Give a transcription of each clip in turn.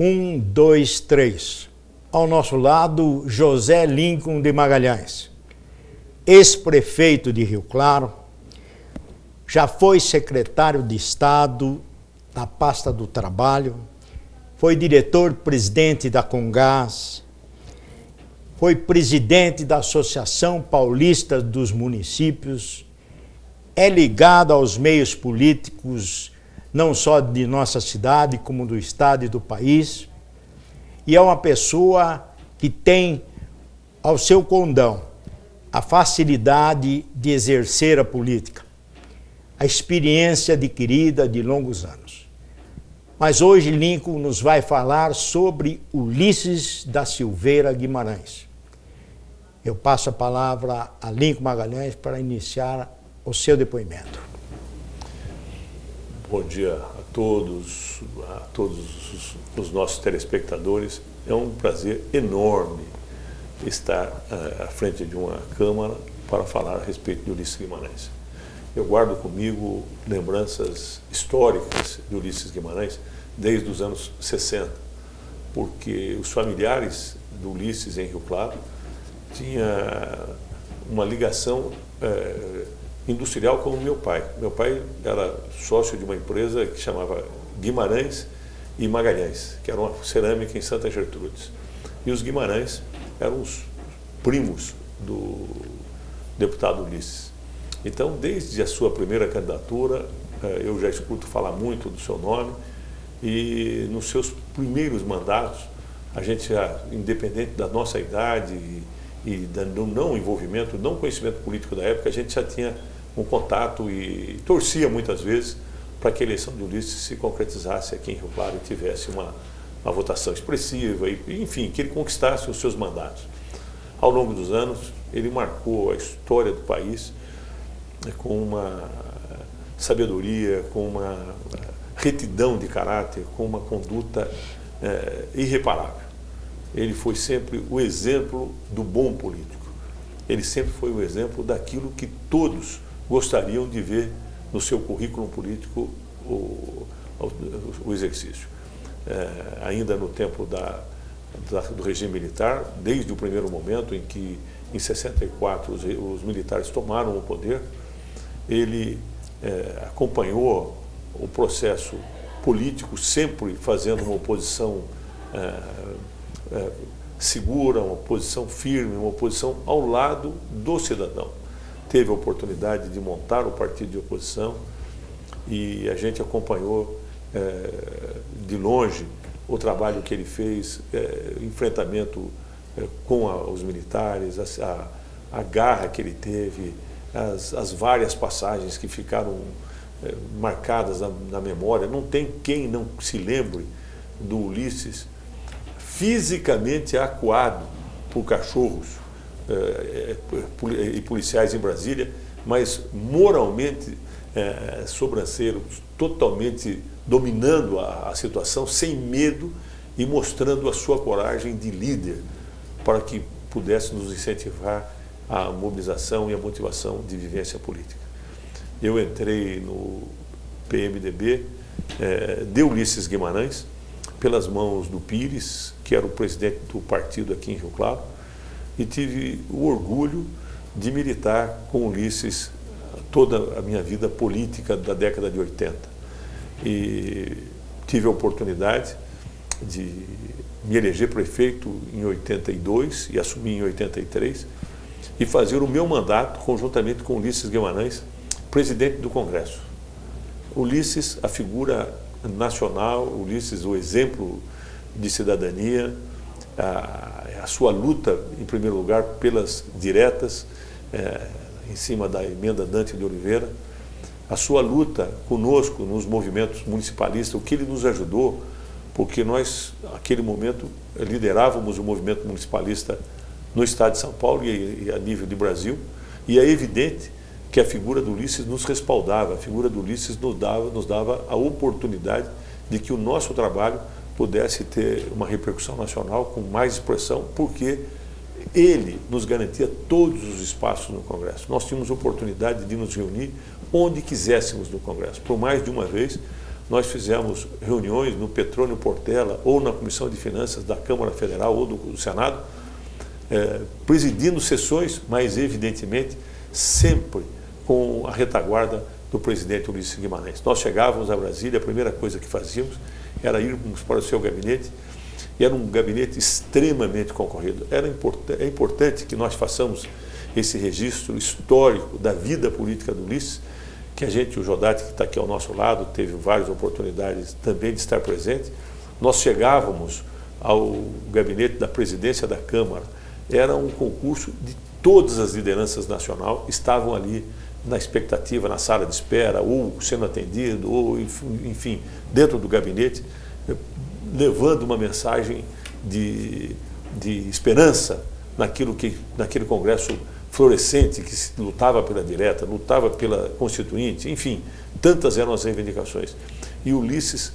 Um, dois, três. Ao nosso lado, José Lincoln de Magalhães, ex-prefeito de Rio Claro, já foi secretário de Estado da pasta do Trabalho, foi diretor-presidente da Congás, foi presidente da Associação Paulista dos Municípios, é ligado aos meios políticos, não só de nossa cidade, como do estado e do país, e é uma pessoa que tem ao seu condão a facilidade de exercer a política, a experiência adquirida de longos anos. Mas hoje Lincoln nos vai falar sobre Ulisses da Silveira Guimarães. Eu passo a palavra a Lincoln Magalhães para iniciar o seu depoimento. Bom dia a todos os nossos telespectadores. É um prazer enorme estar à frente de uma Câmara para falar a respeito de Ulisses Guimarães. Eu guardo comigo lembranças históricas de Ulisses Guimarães desde os anos 60, porque os familiares do Ulisses em Rio Claro tinham uma ligação industrial com o meu pai. Meu pai era sócio de uma empresa que chamava Guimarães e Magalhães, que era uma cerâmica em Santa Gertrudes. E os Guimarães eram os primos do deputado Ulisses. Então, desde a sua primeira candidatura, eu já escuto falar muito do seu nome, e nos seus primeiros mandatos, a gente já, independente da nossa idade e do não envolvimento, não conhecimento político da época, a gente já tinha um contato e torcia muitas vezes para que a eleição de Ulisses se concretizasse aqui em Rio Claro e tivesse uma votação expressiva, e, enfim, que ele conquistasse os seus mandatos. Ao longo dos anos, ele marcou a história do país com uma sabedoria, com uma retidão de caráter, com uma conduta irreparável. Ele foi sempre o exemplo do bom político. Ele sempre foi o exemplo daquilo que todos gostariam de ver no seu currículo político o exercício. Ainda no tempo do regime militar, desde o primeiro momento em que, em 64, os militares tomaram o poder, ele acompanhou o processo político, sempre fazendo uma oposição segura, uma oposição firme, uma oposição ao lado do cidadão. Teve a oportunidade de montar o partido de oposição e a gente acompanhou de longe o trabalho que ele fez, enfrentamento com os militares, a garra que ele teve, as várias passagens que ficaram marcadas na memória. Não tem quem não se lembre do Ulisses fisicamente acuado por cachorros e policiais em Brasília, mas moralmente sobranceiro, totalmente dominando a situação, sem medo e mostrando a sua coragem de líder para que pudesse nos incentivar a mobilização e a motivação de vivência política. Eu entrei no PMDB de Ulisses Guimarães, pelas mãos do Pires, que era o presidente do partido aqui em Rio Claro, e tive o orgulho de militar com Ulisses toda a minha vida política da década de 80. E tive a oportunidade de me eleger prefeito em 82 e assumir em 83 e fazer o meu mandato conjuntamente com Ulisses Guimarães, presidente do Congresso. Ulisses, a figura nacional, Ulisses, o exemplo de cidadania, a sua luta, em primeiro lugar, pelas diretas, em cima da emenda Dante de Oliveira, a sua luta conosco nos movimentos municipalistas, o que ele nos ajudou, porque nós, naquele momento, liderávamos o movimento municipalista no estado de São Paulo e a nível de Brasil, e é evidente que a figura do Ulisses nos respaldava, a figura do Ulisses nos dava a oportunidade de que o nosso trabalho pudesse ter uma repercussão nacional com mais expressão, porque ele nos garantia todos os espaços no Congresso. Nós tínhamos oportunidade de nos reunir onde quiséssemos no Congresso. Por mais de uma vez, nós fizemos reuniões no Petrônio Portela ou na Comissão de Finanças da Câmara Federal ou do Senado, presidindo sessões, mas evidentemente sempre com a retaguarda do presidente Ulisses Guimarães. Nós chegávamos a Brasília, a primeira coisa que fazíamos era irmos para o seu gabinete, e era um gabinete extremamente concorrido. É importante que nós façamos esse registro histórico da vida política do Ulisses, que a gente, o Jodati, que está aqui ao nosso lado, teve várias oportunidades também de estar presente. Nós chegávamos ao gabinete da presidência da Câmara, era um concurso de todas as lideranças nacionais, estavam ali na expectativa, na sala de espera, ou sendo atendido, ou enfim, dentro do gabinete, levando uma mensagem de esperança naquele Congresso florescente que lutava pela direta, lutava pela Constituinte, enfim, tantas eram as reivindicações. E Ulisses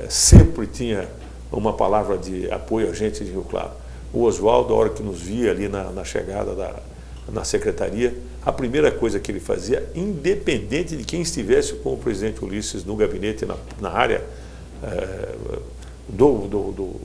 sempre tinha uma palavra de apoio a gente de Rio Claro. O Oswaldo, a hora que nos via ali na chegada na secretaria, a primeira coisa que ele fazia, independente de quem estivesse com o presidente Ulisses no gabinete, na área do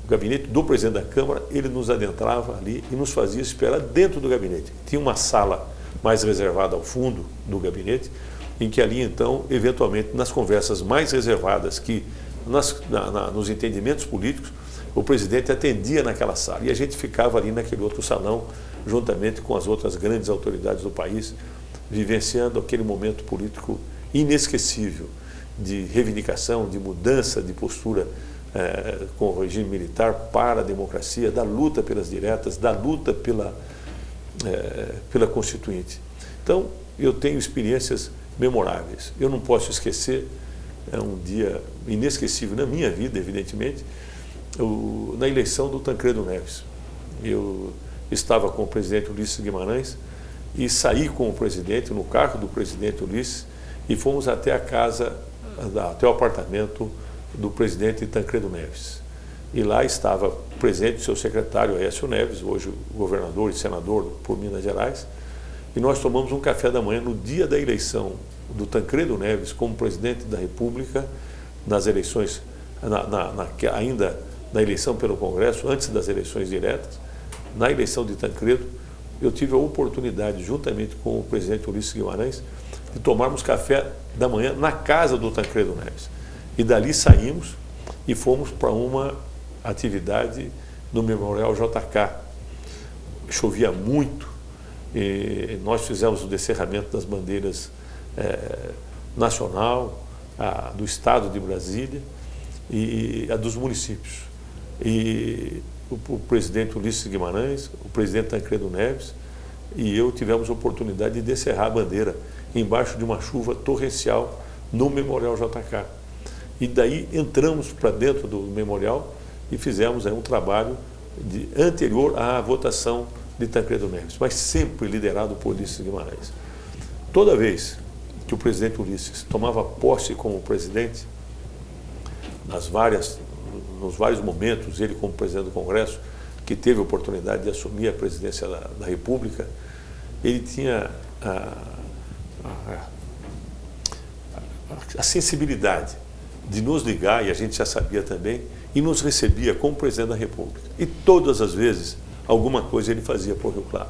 gabinete do presidente da Câmara, ele nos adentrava ali e nos fazia esperar dentro do gabinete. Tinha uma sala mais reservada ao fundo do gabinete, em que ali então, eventualmente, nas conversas mais reservadas, que nos entendimentos políticos, o presidente atendia naquela sala e a gente ficava ali naquele outro salão, juntamente com as outras grandes autoridades do país, vivenciando aquele momento político inesquecível de reivindicação, de mudança de postura com o regime militar para a democracia, da luta pelas diretas, da luta pela Constituinte. Então, eu tenho experiências memoráveis. Eu não posso esquecer, é um dia inesquecível na minha vida, evidentemente, na eleição do Tancredo Neves. Eu estava com o presidente Ulisses Guimarães e saí com o presidente, no carro do presidente Ulisses, e fomos até a casa, até o apartamento do presidente Tancredo Neves. E lá estava presente o seu secretário Aécio Neves, hoje governador e senador por Minas Gerais, e nós tomamos um café da manhã no dia da eleição do Tancredo Neves como presidente da República, nas eleições, ainda na eleição pelo Congresso, antes das eleições diretas. Na eleição de Tancredo, eu tive a oportunidade, juntamente com o presidente Ulisses Guimarães, de tomarmos café da manhã na casa do Tancredo Neves. E dali saímos e fomos para uma atividade no Memorial JK. Chovia muito e nós fizemos o descerramento das bandeiras nacional, do Estado de Brasília e a dos municípios. E o presidente Ulisses Guimarães, o presidente Tancredo Neves e eu tivemos a oportunidade de descerrar a bandeira embaixo de uma chuva torrencial no Memorial JK. E daí entramos para dentro do memorial e fizemos um trabalho anterior à votação de Tancredo Neves, mas sempre liderado por Ulisses Guimarães. Toda vez que o presidente Ulisses tomava posse como presidente, nos vários momentos, ele como presidente do Congresso, que teve a oportunidade de assumir a presidência da República, ele tinha a sensibilidade de nos ligar, e a gente já sabia também, e nos recebia como presidente da República. E todas as vezes, alguma coisa ele fazia por Rio Claro.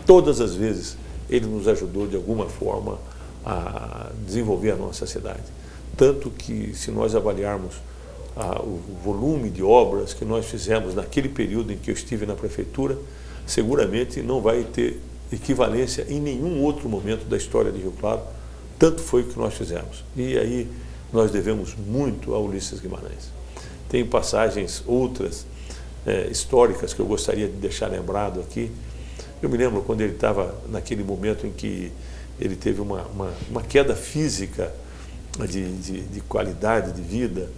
Todas as vezes, ele nos ajudou de alguma forma a desenvolver a nossa cidade. Tanto que, se nós avaliarmos o volume de obras que nós fizemos naquele período em que eu estive na prefeitura, seguramente não vai ter equivalência em nenhum outro momento da história de Rio Claro. Tanto foi o que nós fizemos. E aí nós devemos muito a Ulisses Guimarães. Tem passagens outras históricas que eu gostaria de deixar lembrado aqui. Eu me lembro quando ele estava naquele momento em que ele teve uma queda física de qualidade de vida,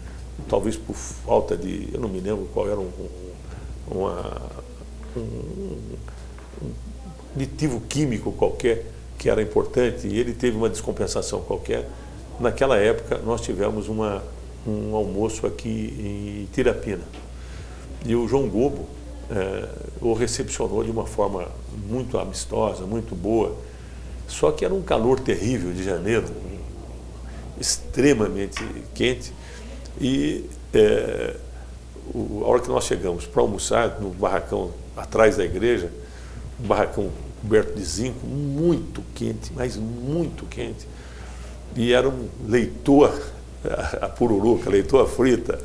talvez por falta de, eu não me lembro qual era, um aditivo químico qualquer que era importante, e ele teve uma descompensação qualquer. Naquela época nós tivemos um almoço aqui em Tirapina e o João Gobo o recepcionou de uma forma muito amistosa, muito boa, só que era um calor terrível de janeiro, extremamente quente. E a hora que nós chegamos para almoçar no barracão atrás da igreja, um barracão coberto de zinco, muito quente, mas muito quente. E era um leitoa, a pururuca, leitoa frita,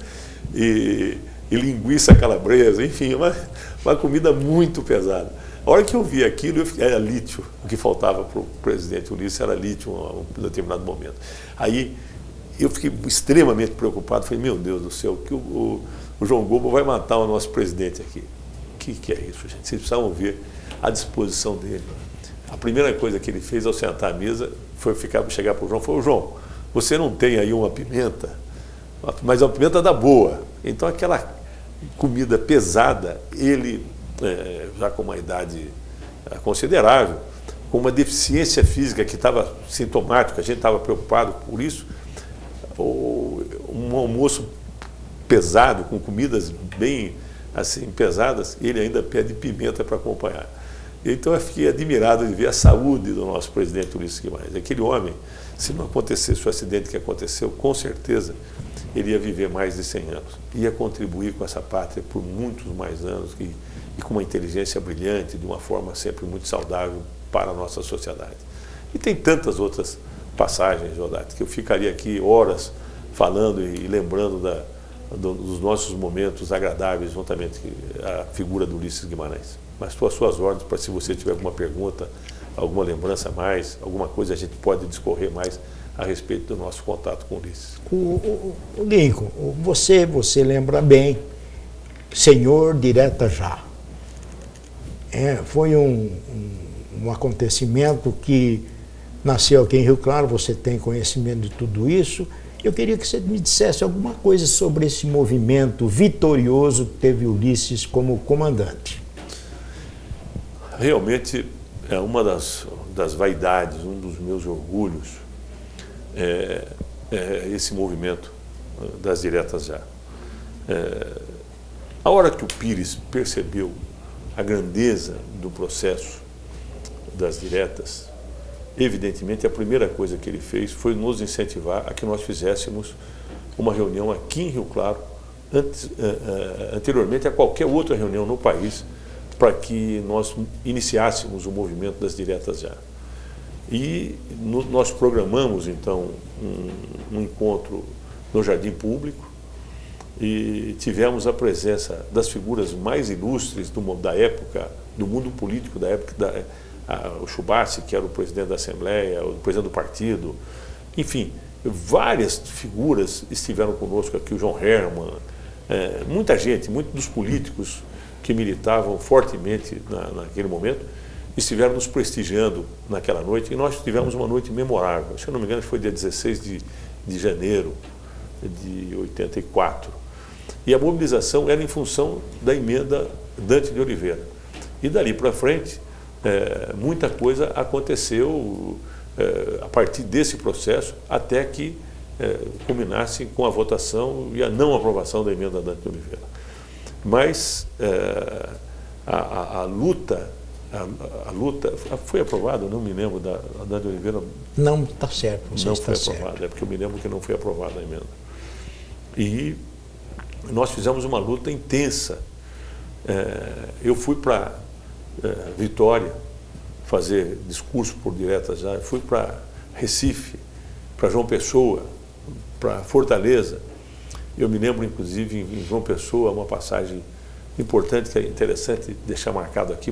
e linguiça calabresa, enfim, uma comida muito pesada. A hora que eu vi aquilo, era lítio. O que faltava para o presidente Ulisses era lítio em um determinado momento. Aí eu fiquei extremamente preocupado. Falei, meu Deus do céu, que o João Goulart vai matar o nosso presidente aqui. O que é isso, gente? Vocês precisavam ver a disposição dele. A primeira coisa que ele fez ao sentar à mesa foi chegar para o João e falar, João, você não tem aí uma pimenta, mas uma pimenta da boa. Então aquela comida pesada, ele, já com uma idade considerável, com uma deficiência física que estava sintomática, a gente estava preocupado por isso, um almoço pesado, com comidas bem assim pesadas, ele ainda pede pimenta para acompanhar. Então eu fiquei admirado de ver a saúde do nosso presidente Ulisses Guimarães. Aquele homem, se não acontecesse o acidente que aconteceu, com certeza ele ia viver mais de 100 anos. Ia contribuir com essa pátria por muitos mais anos e com uma inteligência brilhante, de uma forma sempre muito saudável para a nossa sociedade. E tem tantas outras passagens, Jodate, que eu ficaria aqui horas falando e lembrando dos nossos momentos agradáveis juntamente à figura do Ulisses Guimarães. Mas estou às suas ordens para, se você tiver alguma pergunta, alguma lembrança a mais, alguma coisa a gente pode discorrer mais a respeito do nosso contato com o Ulisses. O Lincoln, você lembra bem, senhor direta já. Foi um acontecimento que nasceu aqui em Rio Claro, você tem conhecimento de tudo isso. Eu queria que você me dissesse alguma coisa sobre esse movimento vitorioso que teve Ulisses como comandante. Realmente é uma das vaidades, um dos meus orgulhos, esse movimento das diretas já. A hora que o Pires percebeu a grandeza do processo das diretas, evidentemente a primeira coisa que ele fez foi nos incentivar a que nós fizéssemos uma reunião aqui em Rio Claro, anteriormente a qualquer outra reunião no país, para que nós iniciássemos o movimento das diretas já. E nós programamos, então, um encontro no Jardim Público e tivemos a presença das figuras mais ilustres da época, do mundo político da época, o Chubassi, que era o presidente da Assembleia, o presidente do partido, enfim, várias figuras estiveram conosco aqui, o João Herman, muita gente, muitos dos políticos que militavam fortemente naquele momento, estiveram nos prestigiando naquela noite, e nós tivemos uma noite memorável. Se eu não me engano, foi dia 16 de janeiro de 84. E a mobilização era em função da emenda Dante de Oliveira. E dali para frente, muita coisa aconteceu a partir desse processo, até que culminasse com a votação e a não aprovação da emenda Dante de Oliveira. Mas a luta foi aprovada, eu não me lembro da Dante de Oliveira. Não está certo, não foi aprovada, porque eu me lembro que não foi aprovada a emenda. E nós fizemos uma luta intensa. Eu fui para Vitória fazer discurso por diretas já, fui para Recife, para João Pessoa, para Fortaleza. Eu me lembro, inclusive, em João Pessoa, uma passagem importante que é interessante deixar marcado aqui.